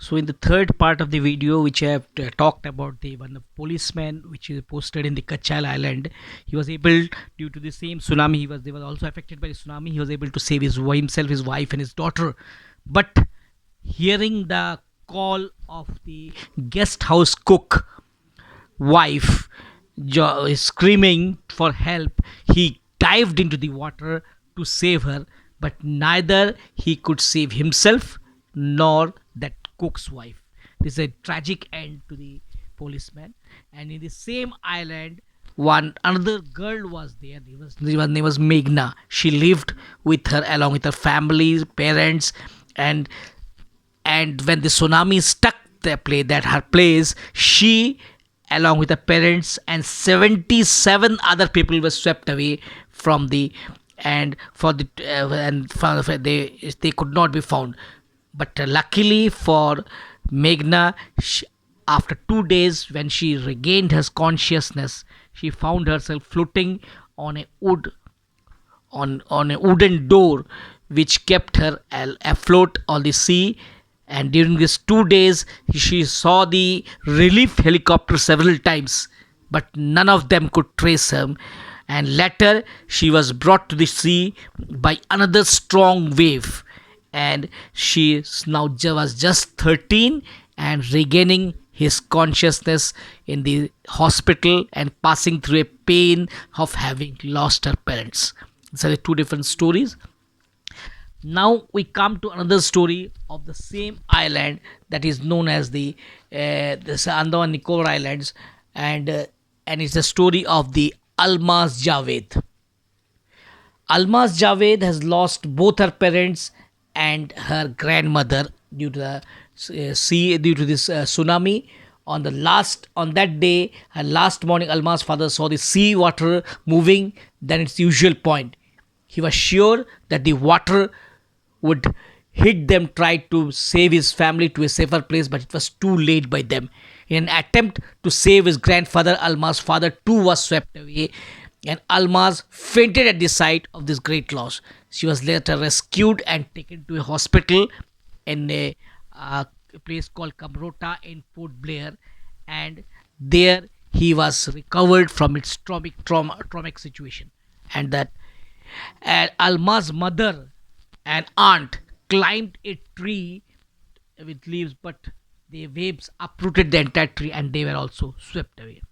So in the third part of the video, which I have talked about the one of policeman, which is posted in the Kachal Island, he was able, due to the same tsunami, they were also affected by the tsunami. He was able to save himself, his wife, and his daughter. But hearing the call of the guest house cook wife screaming for help, he dived into the water to save her, but neither he could save himself nor that cook's wife. This is a tragic end to the policeman. And in the same island, one another girl was there. Her name was Meghna. She lived with her along with her family, parents, and when the tsunami struck her place, she along with her parents and 77 other people were swept away from the and for the and for, they could not be found. But luckily for Meghna, after 2 days, when she regained her consciousness, she found herself floating on a wooden door, which kept her afloat on the sea. And during these 2 days, she saw the relief helicopter several times, but none of them could trace her. And later, she was brought to the sea by another strong wave, and she was just 13 and regaining his consciousness in the hospital and passing through a pain of having lost her parents. These are the two different stories. Now we come to another story of the same island, that is known as the Andaman and Nicobar Islands, and it's the story of the Almaz Javed. Almaz Javed has lost both her parents and her grandmother due to due to this tsunami. On that day, her last morning, Alma's father saw the sea water moving than its usual point. He was sure that the water would hit them, tried to save his family to a safer place, but it was too late by them. In an attempt to save his grandfather, Alma's father too was swept away, and Almaz fainted at the sight of this great loss. She was later rescued and taken to a hospital in a place called Kamrota in Port Blair, and there he was recovered from its traumatic situation. And Alma's mother and aunt climbed a tree with leaves, but the waves uprooted the entire tree and they were also swept away.